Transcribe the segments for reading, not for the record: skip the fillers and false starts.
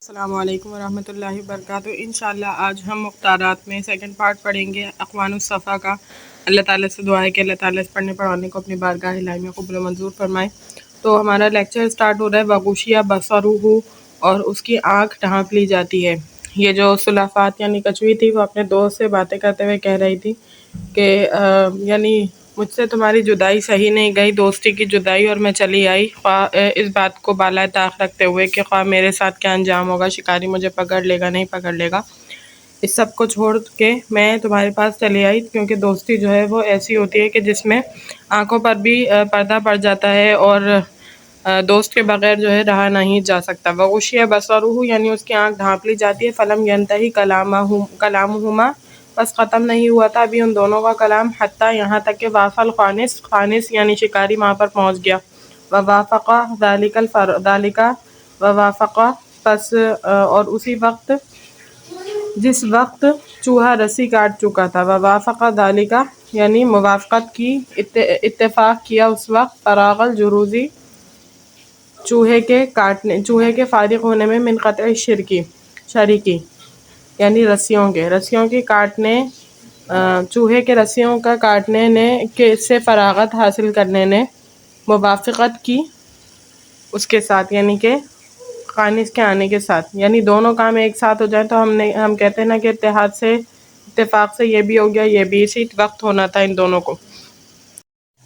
السلام علیکم ورحمۃ اللہ وبرکاتہ۔ انشاءاللہ آج ہم مختارات میں سیکنڈ پارٹ پڑھیں گے اقوان الصفا کا۔ اللہ تعالیٰ سے دعا ہے کہ اللہ تعالیٰ اس پڑھنے پڑھانے کو اپنی بارگاہ الہی میں قبول و منظور فرمائے۔ تو ہمارا لیکچر سٹارٹ ہو رہا ہے وغشیٰ بصرہ، اور اس کی آنکھ ڈھانپ لی جاتی ہے۔ یہ جو سلافات یعنی کچھوی تھی، وہ اپنے دوست سے باتیں کرتے ہوئے کہہ رہی تھی کہ یعنی مجھ سے تمہاری جدائی صحیح نہیں گئی، دوستی کی جدائی، اور میں چلی آئی، خواہ اس بات کو بالائے طاق رکھتے ہوئے کہ خواہ میرے ساتھ کیا انجام ہوگا، شکاری مجھے پکڑ لے گا نہیں پکڑ لے گا، اس سب کو چھوڑ کے میں تمہارے پاس چلی آئی، کیونکہ دوستی جو ہے وہ ایسی ہوتی ہے کہ جس میں آنکھوں پر بھی پردہ پڑ جاتا ہے، اور دوست کے بغیر جو ہے رہا نہیں جا سکتا۔ وغشیٰ بصرہ یعنی اس کی آنکھ ڈھانپ لی جاتی ہے۔ فلم ینتہی کلامہما، بس ختم نہیں ہوا تھا ابھی ان دونوں کا کلام، حتیٰ یہاں تک کہ وافى الخانس، خانس یعنی شکاری وہاں پر پہنچ گیا۔ ووافق ذالک ووافق، پس اور اسی وقت جس وقت چوہا رسی کاٹ چکا تھا، ووافق ذالک یعنی موافقت کی، اتفاق کیا اس وقت، فراغ الجروذ چوہے کے فارغ ہونے میں، من قطع شریکی یعنی رسیوں کی کاٹنے، چوہے کے رسیوں کا کاٹنے نے سے فراغت حاصل کرنے نے، موافقت کی اس کے ساتھ یعنی کہ خانس کے آنے کے ساتھ، یعنی دونوں کام ایک ساتھ ہو جائیں تو ہم کہتے ہیں نا کہ اتفاق سے یہ بھی ہو گیا یہ بھی، اسی وقت ہونا تھا ان دونوں کو۔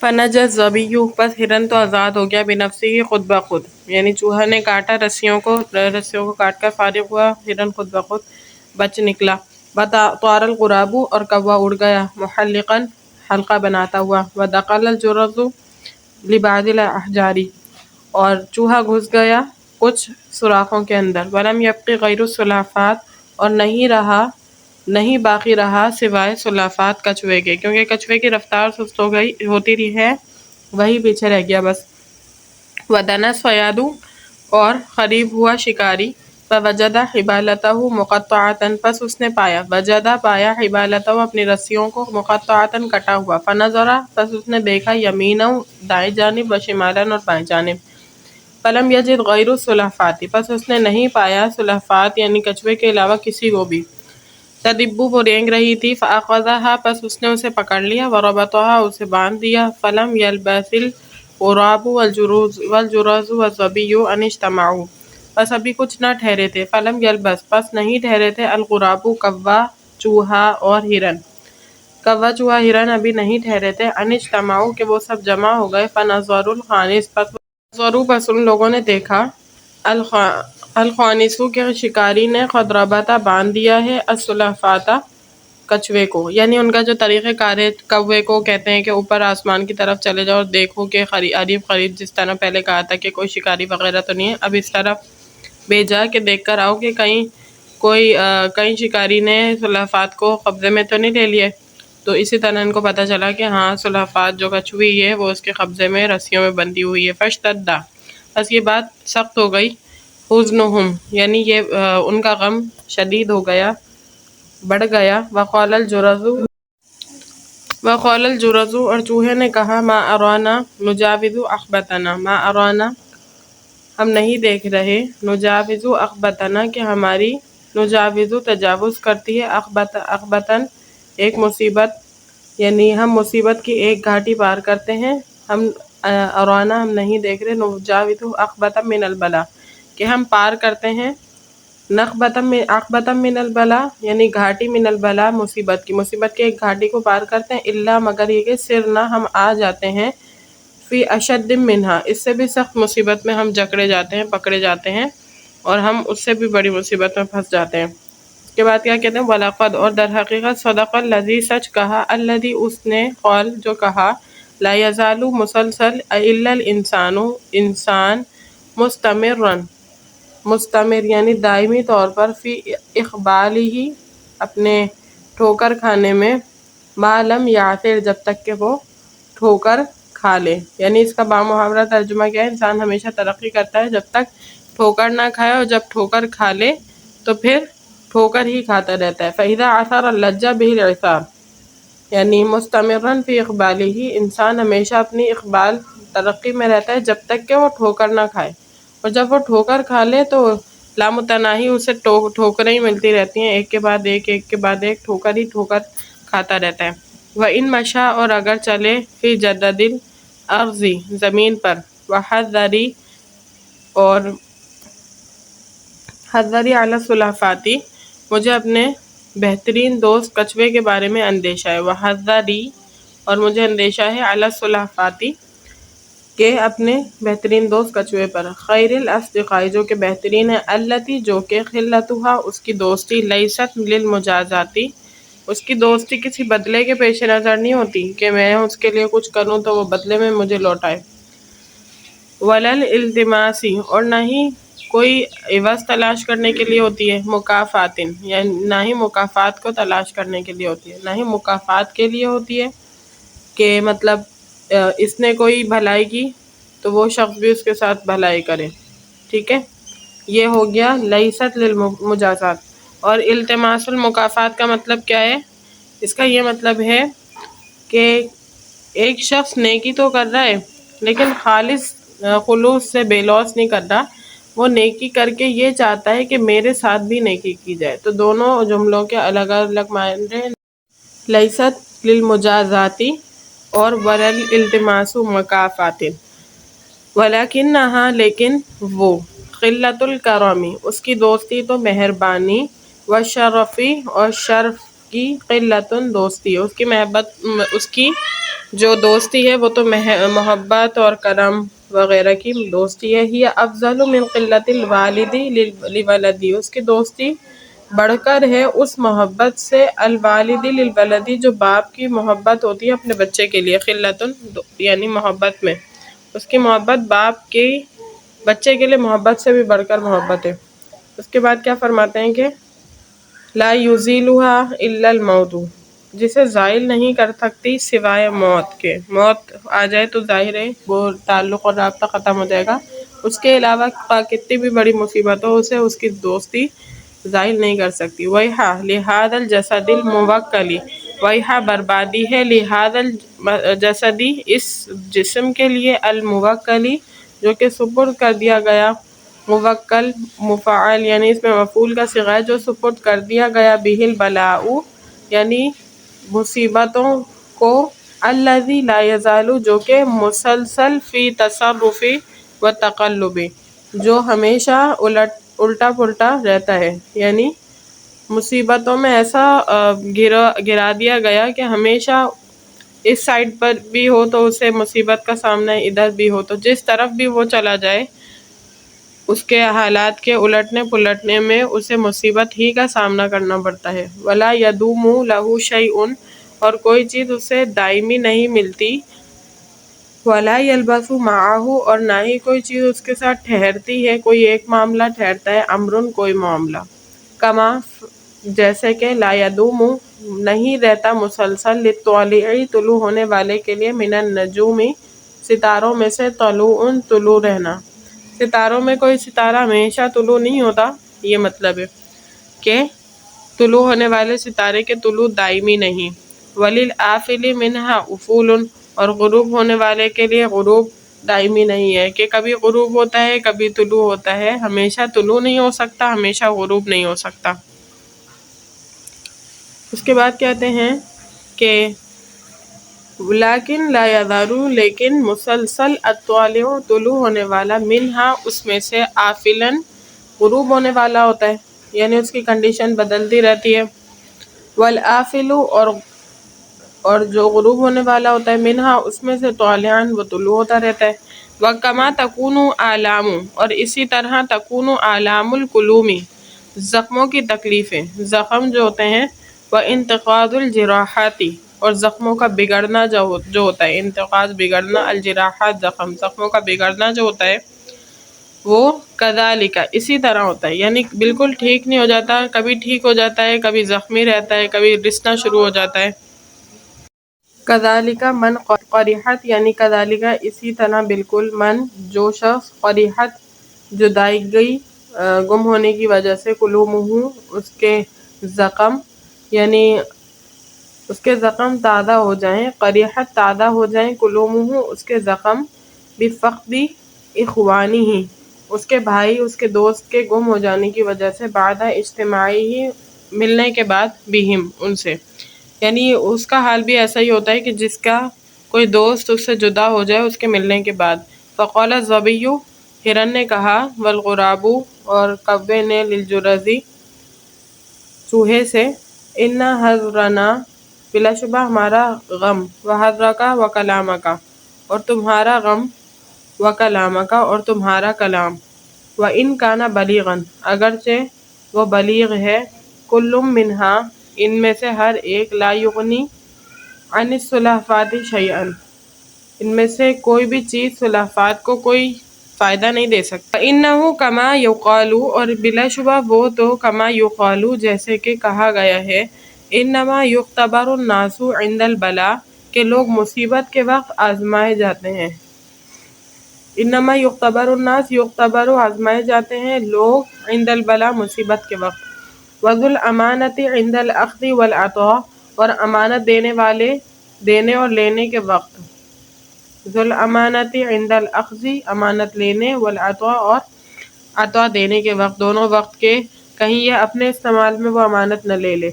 فنجا الظبی، پس ہرن تو آزاد ہو گیا، بنفسہ خود بخود، یعنی چوہا نے کاٹا رسیوں کو کاٹ کر فارغ ہوا، ہرن خود بخود بچ نکلا۔ وطار الغراب، اور کوا اڑ گیا، محلقا حلقہ بناتا ہوا۔ ودخل الجرذ لبعض الاحجار، اور چوہا گھس گیا کچھ سوراخوں کے اندر۔ ولم یبق غیر السلافات، اور نہیں باقی رہا سوائے سلافات کچھوے کے، کیونکہ کچھوے کی رفتار سست ہو گئی ہوتی رہی ہے، وہی پیچھے رہ گیا بس۔ ودنا الصیاد، اور قریب ہوا شکاری، فوجد حبالتہ مقطعۃ، پس اس نے پایا حبالتہ اپنی رسیوں کو، مقطعۃ کٹا ہوا۔ فنظر، پس اس نے دیکھا، یمینا دائیں جانب، وشمالا اور بائیں جانب۔ فلم یجد غیر السلافات، پس اس نے نہیں پایا سلافات یعنی کچھوے کے علاوہ کسی کو بھی۔ تدب، وہ رینگ رہی تھی، فاخذھا، پس اس نے اسے پکڑ لیا، وربطھا، اسے باندھ دیا۔ فلم یلبث الغراب والجرذ والظبی ان اجتمعوا، بس ابھی کچھ نہ ٹھہرے تھے، فلم یلبث، پس نہیں ٹھہرے تھے، الغراب کوا، چوہا اور ہرن، کوا چوہا ہرن ابھی نہیں ٹھہرے تھے، ان اجتمعوا کہ وہ سب جمع ہو گئے۔ فنظر الخانس، پس ان لوگوں نے دیکھا، الخانس کے شکاری نے، قد ربط باندھ دیا ہے، السلافات کچھوے کو، یعنی ان کا جو طریقہ کار ہے، کوے کو کہتے ہیں کہ اوپر آسمان کی طرف چلے جاؤ اور دیکھو کہ قریب جس طرح پہلے کہا تھا کہ کوئی شکاری وغیرہ تو نہیں ہے، اب اس طرف بھیجا کہ دیکھ کر آؤ کہ کہیں شکاری نے سلافات کو قبضے میں تو نہیں لے لیے۔ تو اسی طرح ان کو پتہ چلا کہ ہاں سلافات جو کچھوی ہے وہ اس کے قبضے میں رسیوں میں بندھی ہوئی ہے۔ فاشتد، بس یہ بات سخت ہو گئی، حزنہم یعنی یہ ان کا غم شدید ہو گیا، بڑھ گیا۔ وقال الجرذ، اور چوہے نے کہا، ما ارانا نجاوز عقبتنا، ما ارانا ہم نہیں دیکھ رہے، نجاوز عقبتنا کہ ہماری، نجاوز تجاوز کرتی ہے، عقبتن ایک مصیبت، یعنی ہم مصیبت کی ایک گھاٹی پار کرتے ہیں، ہم ارانا ہم نہیں دیکھ رہے، نجاوز عقبۃ من البلا کہ ہم پار کرتے ہیں، عقبۃ من البلا یعنی گھاٹی، من البلا مصیبت کی ایک گھاٹی کو پار کرتے ہیں، الا مگر یہ کہ سرنا ہم آ جاتے ہیں، فی اشد منہا اس سے بھی سخت مصیبت میں ہم جکڑے جاتے ہیں، پکڑے جاتے ہیں، اور ہم اس سے بھی بڑی مصیبت میں پھنس جاتے ہیں۔ اس کے بعد کیا کہتے ہیں، وَلَقَدْ، اور در حقیقت، صدق الذی سچ کہا، الذی اس نے، قال جو کہا، لا یزال مسلسل، الا الانسان انسان، مستمر یعنی دائمی طور پر، فی اقبالہ اپنے ٹھوکر کھانے میں، ما لم یعثر جب تک کہ وہ ٹھوکر کھا لے، یعنی اس کا بامحاورہ ترجمہ کیا ہے، انسان ہمیشہ ترقی کرتا ہے جب تک ٹھوکر نہ کھائے، اور جب ٹھوکر کھا لے تو پھر ٹھوکر ہی کھاتا رہتا ہے۔ فَإِذَا عَثَرَ لَجَّ بِهِ الْعِثَارُ، یعنی مستمرن فی اقبالہ، انسان ہمیشہ اپنی ترقی میں رہتا ہے جب تک کہ وہ ٹھوکر نہ کھائے، اور جب وہ ٹھوکر کھا لے تو لامتناہی اسے ٹھوکریں ہی ملتی رہتی ہیں، ایک کے بعد ایک ٹھوکر ہی ٹھوکر کھاتا رہتا ہے۔ وَإِن مَشَىٰ اور اگر چلے فی جدد الارض زمین پر، وحذری اور حذری علی السلحفاتی مجھے اپنے بہترین دوست کچھوے کے بارے میں اندیشہ ہے، وحذری اور مجھے اندیشہ ہے علی السلحفاتی کہ اپنے بہترین دوست کچھوے پر، خیر الاصدقاء جو کہ بہترین ہے، التی جو کہ خلتھا اس کی دوستی، لیست للمجازاتی اس کی دوستی کسی بدلے کے پیش نظر نہیں ہوتی کہ میں اس کے لیے کچھ کروں تو وہ بدلے میں مجھے لوٹائے، ولل التماسی اور نہ ہی کوئی عوض تلاش کرنے کے لیے ہوتی ہے، مکافاتن یعنی نہ ہی مکافات کو تلاش کرنے کے لیے ہوتی ہے، نہ ہی مکافات کے لیے ہوتی ہے کہ مطلب اس نے کوئی بھلائی کی تو وہ شخص بھی اس کے ساتھ بھلائی کرے، ٹھیک ہے۔ یہ ہو گیا لیست للمجازات۔ اور التماس المکافات کا مطلب کیا ہے؟ اس کا یہ مطلب ہے کہ ایک شخص نیکی تو کر رہا ہے لیکن خالص خلوص سے بے لوث نہیں کر رہا، وہ نیکی کر کے یہ چاہتا ہے کہ میرے ساتھ بھی نیکی کی جائے۔ تو دونوں جملوں کے الگ الگ معنی، لیست للمجازاتی اور ولل التماس مکافات، ولیکنہا لیکن وہ، قلت الکرمی اس کی دوستی تو مہربانی، والشرفی اور شرف کی، قلت دوستی اس کی اس کی جو دوستی ہے وہ تو محبت اور کرم وغیرہ کی دوستی ہے، ہی افضل من قلت الوالد لولدی اس کی دوستی بڑھ کر ہے اس محبت سے، الوالد للولدی جو باپ کی محبت ہوتی ہے اپنے بچے کے لیے، قلت یعنی محبت میں اس کی محبت باپ کی بچے کے لیے محبت سے بھی بڑھ کر محبت ہے۔ اس کے بعد کیا فرماتے ہیں کہ لا یزیلها الا الموت جسے زائل نہیں کر سکتی سوائے موت کے، موت آ جائے تو ظاہر ہے وہ تعلق اور رابطہ ختم ہو جائے گا، اس کے علاوہ کتنی بھی بڑی مصیبت ہو اسے اس کی دوستی ظاہر نہیں کر سکتی۔ وَيْحَ لِهَذَا الْجَسَدِ الْمُوَكَّلِ وَيْحَ بربادی ہے لِهَذَا الْجَسَدِ اس جسم کے لیے، الموکلی جو کہ سپرد کر دیا گیا، موکل مفعل یعنی اس میں مفعول کا صیغہ ہے، جو سپرد کر دیا گیا، بہ البلاء یعنی مصیبتوں کو، الذی لا یزال جو کہ مسلسل، فی تصرف و تقلب جو ہمیشہ الٹا پلٹا رہتا ہے، یعنی مصیبتوں میں ایسا گرا دیا گیا کہ ہمیشہ اس سائڈ پر بھی ہو تو اسے مصیبت کا سامنا ہے، ادھر بھی ہو تو جس طرف بھی وہ چلا جائے اس کے حالات کے الٹنے پلٹنے میں اسے مصیبت ہی کا سامنا کرنا پڑتا ہے۔ ولا یدوم لہ شیء اور کوئی چیز اسے دائمی نہیں ملتی، ولا یلبث معہ اور نہ ہی کوئی چیز اس کے ساتھ ٹھہرتی ہے، کوئی ایک معاملہ ٹھہرتا ہے، امرن کوئی معاملہ، کما جیسے کہ لا یدوم نہیں رہتا مسلسل، للطالع طلوع ہونے والے کے لیے، من النجوم ستاروں میں سے، طلوع طلوع رہنا، ستاروں میں کوئی ستارہ ہمیشہ طلوع نہیں ہوتا، یہ مطلب ہے کہ طلوع ہونے والے ستارے کے طلوع دائمی نہیں، وللآفل منہا افول اور غروب ہونے والے کے لیے غروب دائمی نہیں ہے کہ کبھی غروب ہوتا ہے کبھی طلوع ہوتا ہے، ہمیشہ طلوع نہیں ہو سکتا، ہمیشہ غروب نہیں ہو سکتا۔ اس کے بعد کہتے ہیں کہ لیکن لا یزال لیکن مسلسل، الطالع طلوع ہونے والا، منہا اس میں سے، آفلاً غروب ہونے والا ہوتا ہے، یعنی اس کی کنڈیشن بدلتی رہتی ہے، والآفل اور جو غروب ہونے والا ہوتا ہے، منہا اس میں سے، طالعاً وہ طلوع ہوتا رہتا ہے۔ وَكَمَا تَكُونُ آلام اور اسی طرح تکون آلام القلوم زخموں کی تکلیفیں، زخم جو ہوتے ہیں، وَانتقاض الجراحات اور زخموں کا بگڑنا جو ہوتا ہے، انتقاض بگڑنا، الجراحات زخموں کا بگڑنا جو ہوتا ہے وہ کذالک اسی طرح ہوتا ہے، یعنی بالکل ٹھیک نہیں ہو جاتا، کبھی ٹھیک ہو جاتا ہے، کبھی زخمی رہتا ہے، کبھی رسنا شروع ہو جاتا ہے۔ کذالک من قریحت یعنی کذالک اسی طرح بالکل، من جو شخص، قریحت جدائی گئی، گم ہونے کی وجہ سے، قلومہ اس کے زخم یعنی اس کے زخم تازہ ہو جائیں، قریحت تازہ ہو جائیں، قلومہ اس کے زخم، بفقد اخوانہ اس کے بھائی اس کے دوست کے گم ہو جانے کی وجہ سے بعد اجتماعی ہی ملنے کے بعد بہم ان سے، یعنی اس کا حال بھی ایسا ہی ہوتا ہے کہ جس کا کوئی دوست اس سے جدا ہو جائے اس کے ملنے کے بعد۔ فقال الظبی، ہرن نے کہا، والغراب اور کوے نے، للجرذی چوہے سے، ان حضرنا بلا شبہ ہمارا غم، وحضرکا وکلامکا اور تمہارا غم، وکلامکا اور تمہارا کلام، وَإِن كَانَ بَلِيغًا اگرچہ وہ بلیغ ہے، کل منہا ان میں سے ہر ایک، لا یغنی عن السلحفاة شیئا ان میں سے کوئی بھی چیز سلحفاة کو کوئی فائدہ نہیں دے سکتا۔ فَإِنَّهُ كَمَا يُقَالُ اور بلا شبہ وہ تو، کما یقال جیسے کہ کہا گیا ہے، انما یختبر الناس عند البلاء کہ لوگ مصیبت کے وقت آزمائے جاتے ہیں۔ انما یختبر الناس، یختبر آزمائے جاتے ہیں لوگ، عند البلاء مصیبت کے وقت، وذو الامانۃ عند الاخذ والعطاء اور امانت دینے والے دینے اور لینے کے وقت، ذو الامانۃ عند الاخذ امانت لینے، والعطاء اور عطا دینے کے وقت، دونوں وقت کے، کہیں یہ اپنے استعمال میں وہ امانت نہ لے لے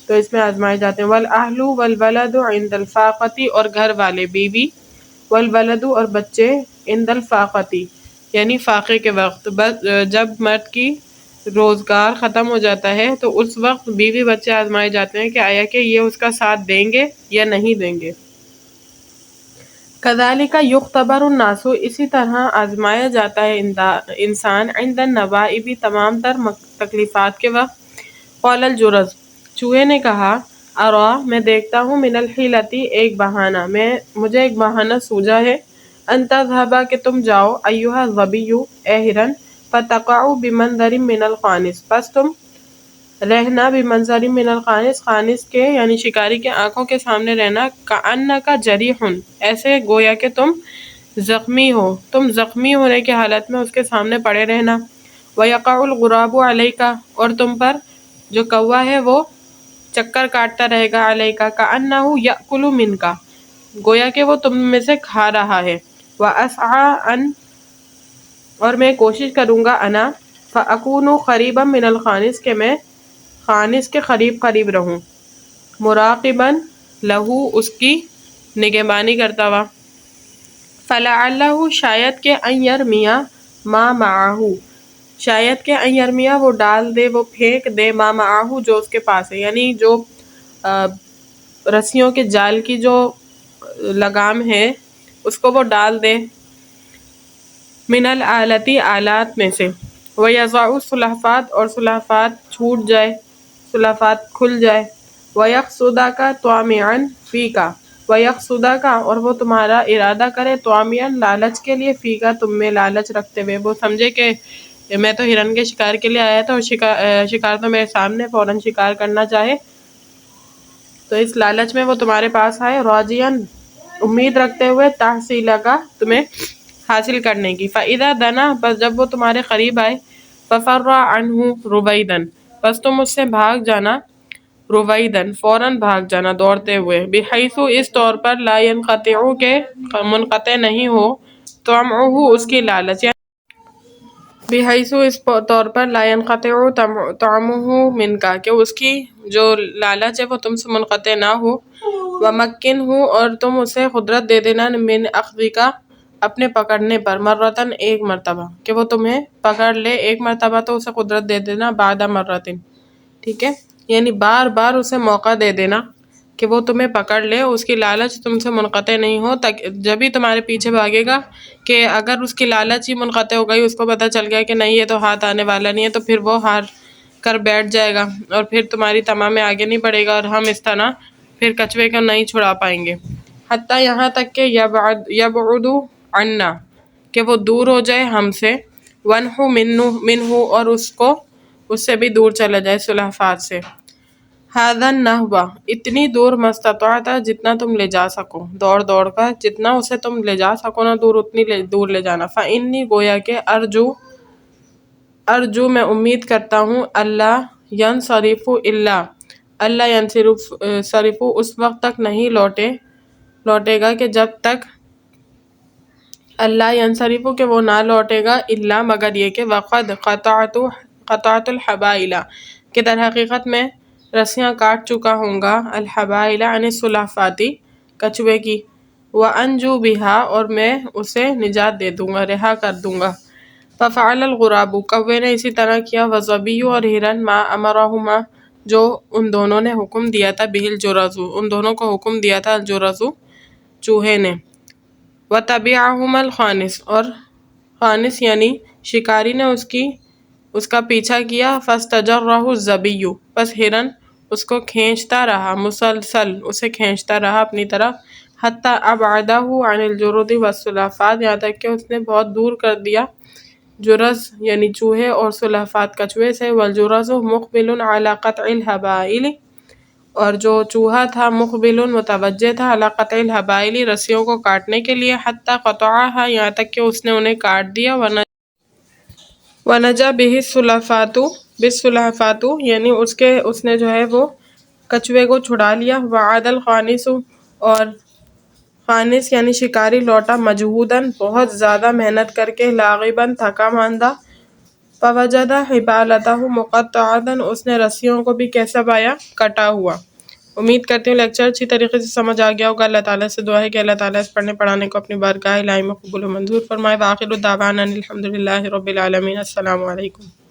تو اس میں آزمائے جاتے ہیں۔ والاہل والولد عند الفاقۃ اور گھر والے بیوی، والولد اور بچے، عند الفاقۃ یعنی فاقے کے وقت، جب مرد کی روزگار ختم ہو جاتا ہے تو اس وقت بیوی بچے آزمائے جاتے ہیں کہ آیا کہ یہ اس کا ساتھ دیں گے یا نہیں دیں گے۔ کذالک یختبر الناس اسی طرح آزمایا جاتا ہے انسان، عند النوائب تمام تر تکلیفات کے وقت۔ قال الجرذ چوہے نے کہا، ارا میں دیکھتا ہوں، من الحیلۃ ایک بہانہ، مجھے ایک بہانہ سوجا ہے، ان تذهبا کہ تم جاؤ، ایھا الظبی اے ہرن، فتقعوا بمنظر من الخانس پس تم رہنا، بمنظر من الخانس خانس کے یعنی شکاری کے آنکھوں کے سامنے رہنا، کأنک جریح ایسے گویا کہ تم زخمی ہو، تم زخمی ہونے کی حالت میں اس کے سامنے پڑے رہنا۔ ویقع الغراب علیک اور تم پر جو کوا ہے وہ چکر کاٹتا رہے گا، علیک کأنہ یأکل منک گویا کہ وہ تم میں سے کھا رہا ہے۔ واسعی ان اور میں کوشش کروں گا، انا فاکون قریبا من الخانس کہ میں خانس کے قریب قریب رہوں، مراقبا لہو اس کی نگہبانی کرتا ہوا، فلعلہ شاید کہ ان یرمی ما معہ شاید کہ ان یرمی وہ ڈال دے، وہ پھینک دے، ما معہ جو اس کے پاس ہے، یعنی جو رسیوں کے جال کی جو لگام ہے اس کو وہ ڈال دے، من الآلۃ آلات میں سے، ویضع السلحفاة اور سلحفاة چھوٹ جائے، سلحفاة کھل جائے، ویقصدک طامعا فیک ویقصدک اور وہ تمہارا ارادہ کرے، طامعا لالچ کے لیے، فیک تم میں لالچ رکھتے ہوئے، وہ سمجھے کہ میں تو ہرن کے شکار کے لیے آیا تھا اور شکار تو میرے سامنے، فوراً شکار کرنا چاہے تو اس لالچ میں وہ تمہارے پاس آئے، راجیاً امید رکھتے ہوئے، تحصیلک تمہیں حاصل کرنے کی، فَإِذَا دَنَا بس جب وہ تمہارے قریب آئے، فَفَرَّ عَنْهُ رُوَیدًا بس تم اس سے بھاگ جانا، رویدن فوراً بھاگ جانا، دوڑتے ہوئے، بحیث اس طور پر، لا ينقطع کے منقطع نہیں ہو، طمعہ اس کی لالچ، بحیث اس طور پر، لا ينقطع طمعہ منک کہ اس کی جو لالچ ہے وہ تم سے منقطع نہ ہو، ومکنہ اور تم اسے قدرت دے دینا، من اخذک اپنے پکڑنے پر، مرتن ایک مرتبہ کہ وہ تمہیں پکڑ لے ایک مرتبہ تو اسے قدرت دے دینا، بعد مرتن ٹھیک ہے، یعنی بار بار اسے موقع دے دینا کہ وہ تمہیں پکڑ لے، اس کی لالچ تم سے منقطع نہیں ہو، جب ہی تمہارے پیچھے بھاگے گا کہ اگر اس کی لالچ ہی منقطع ہو گئی، اس کو پتہ چل گیا کہ نہیں یہ تو ہاتھ آنے والا نہیں ہے، تو پھر وہ ہار کر بیٹھ جائے گا اور پھر تمہاری طمع میں آگے نہیں بڑھے گا اور ہم اس طرح پھر کچھوے کو نہیں چھڑا پائیں گے، حتیٰ یہاں تک کہ یبعد عنا کہ وہ دور ہو جائے ہم سے، ونح منہ اور اس سے بھی دور چلا جائے، سلحفاة سے، ھذا النحو اتنی دور، مستطعت جتنا تم لے جا سکو، دوڑ دوڑ کر جتنا اسے تم لے جا سکو نا دور، اتنی دور لے جانا، فإنی گویا کہ ارجو میں امید کرتا ہوں، اللہ ینصرف اللہ ینصرف اس وقت تک نہیں لوٹے گا کہ جب تک اللہ ینصرف کہ وہ نہ لوٹے گا الا مگر یہ کہ وقد قطعت الحبائل کہ در حقیقت میں رسیاں کاٹ چکا ہوں گا الحبائل عن السلافاتی کچوے کی وانجو بہا اور میں اسے نجات دے دوں گا رہا کر دوں گا ففعل الغراب کوے نے اسی طرح کیا وظبی اور ہرن ما امرہما جو ان دونوں نے حکم دیا تھا بہل جرزو ان دونوں کو حکم دیا تھا الجرزو چوہے نے وَتَبِعَهُمَا الْخَانِسُ اور خانس یعنی شکاری نے اس کا پیچھا کیا فَاسْتَجَرَّهُ الظَّبِيُّ پس ہرن اس کو کھینچتا رہا مسلسل اسے کھینچتا رہا اپنی طرف حَتَّى أَبْعَدَهُ عَنِ الْجُرُدِ وَالسُّلَافَاتِ یہاں تک کہ اس نے بہت دور کر دیا جرز یعنی چوہے اور سلافات کچوے سے وَالْجُرَزُ مُقْبِلٌ عَلَى قَطْعِ الْحَبَائِلِ اور جو چوہا تھا مقبل متوجہ تھا علی قطع الحبائل رسیوں کو کاٹنے کے لیے حتی قطعها یہاں تک کہ اس نے انہیں کاٹ دیا ونجا به السلافات یعنی اس نے جو ہے وہ کچوے کو چھڑا لیا وعاد الخانس اور خانس یعنی شکاری لوٹا مجہوداً بہت زیادہ محنت کر کے لاغباً تھکا ماندہ فوجد حبالتہ مقطعۃ اس نے رسیوں کو بھی کیسا پایا کٹا ہوا امید کرتی ہوں لیکچر اچھی طریقے سے سمجھ آ گیا ہوگا اللہ تعالیٰ سے دعا ہے کہ اللہ تعالیٰ اس پڑھنے پڑھانے کو اپنی بارگاہ الہی میں قبول و منظور فرمائے وآخر دعوانا الحمد للہ رب العالمین السلام علیکم